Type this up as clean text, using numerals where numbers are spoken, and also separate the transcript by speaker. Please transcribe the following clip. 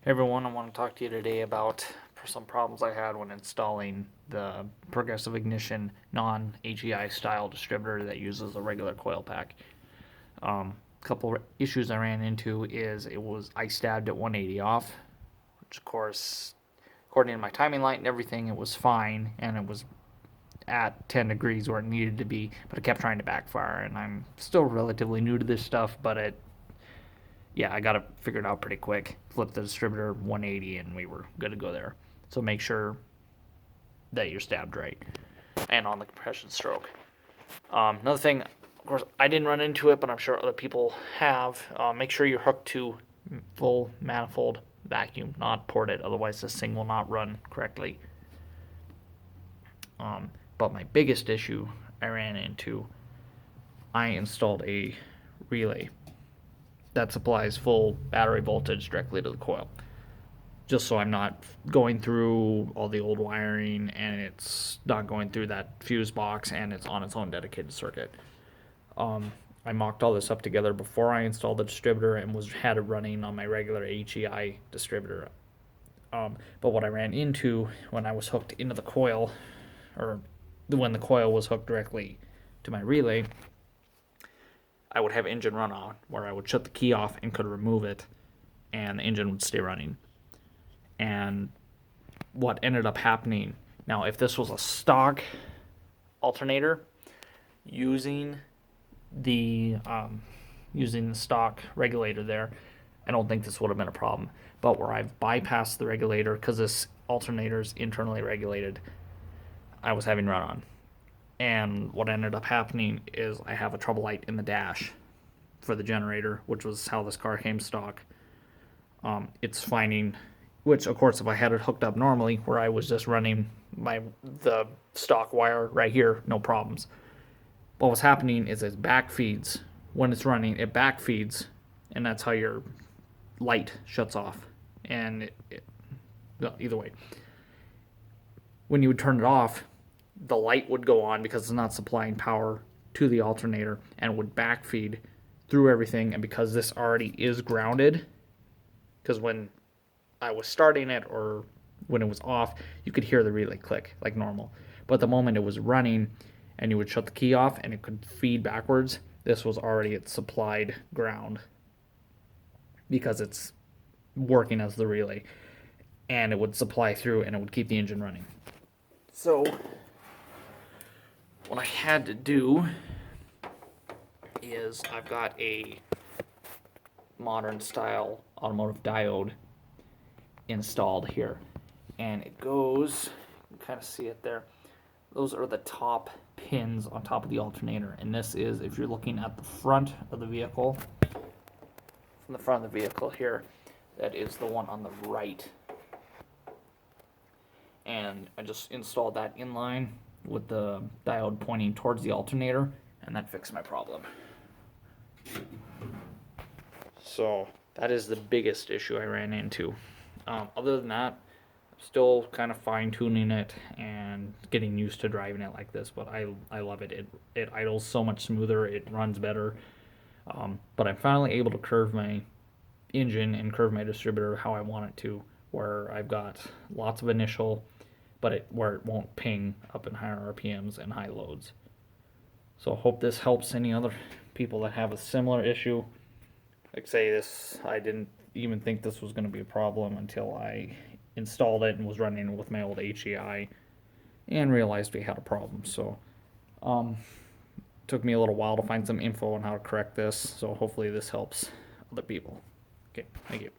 Speaker 1: Hey everyone, I want to talk to you today about some problems I had when installing the Progressive Ignition non-AGI style distributor that uses a regular coil pack. Couple issues I ran into is I stabbed at 180 off, which of course, according to my timing light and everything, it was fine, and it was at 10 degrees where it needed to be, but it kept trying to backfire, and I'm still relatively new to this stuff, but I got it figured out pretty quick. Flipped the distributor 180 and we were good to go there. So make sure that you're stabbed right and on the compression stroke. Another thing, of course, I didn't run into it, but I'm sure other people have. Make sure you're hooked to full manifold vacuum, not ported. Otherwise, this thing will not run correctly. But my biggest issue I ran into, I installed a relay that supplies full battery voltage directly to the coil, just so I'm not going through all the old wiring and it's not going through that fuse box and it's on its own dedicated circuit. I mocked all this up together before I installed the distributor and had it running on my regular HEI distributor. But what I ran into when I was hooked into the coil, or when the coil was hooked directly to my relay, I would have engine run on, where I would shut the key off and could remove it, and the engine would stay running. And what ended up happening, now if this was a stock alternator using the stock regulator there, I don't think this would have been a problem. But where I've bypassed the regulator, because this alternator is internally regulated, I was having run on. And what ended up happening is I have a trouble light in the dash for the generator, which was how this car came stock. It's finding, which of course if I had it hooked up normally, where I was just running the stock wire right here, no problems. But what's happening is it backfeeds. When it's running, it backfeeds, and that's how your light shuts off. And either way, when you would turn it off, the light would go on because it's not supplying power to the alternator, and would backfeed through everything. And because this already is grounded, because when I was starting it or when it was off, you could hear the relay click like normal. But the moment it was running and you would shut the key off and it could feed backwards, this was already at supplied ground because it's working as the relay, and it would supply through and it would keep the engine running. So what I had to do is I've got a modern style automotive diode installed here, and it goes, you can kind of see it there, those are the top pins on top of the alternator, and this is, if you're looking at the front of the vehicle, from the front of the vehicle here, that is the one on the right. And I just installed that in line with the diode pointing towards the alternator, and that fixed my problem. So that is the biggest issue I ran into. Other than that, still kind of fine-tuning it and getting used to driving it like this, but I love it. It idles so much smoother, it runs better. But I'm finally able to curve my engine and curve my distributor how I want it to, where I've got lots of initial, but where it won't ping up in higher RPMs and high loads. So I hope this helps any other people that have a similar issue. Like say this, I didn't even think this was going to be a problem until I installed it and was running with my old HEI and realized we had a problem. So took me a little while to find some info on how to correct this, so hopefully this helps other people. Okay, thank you.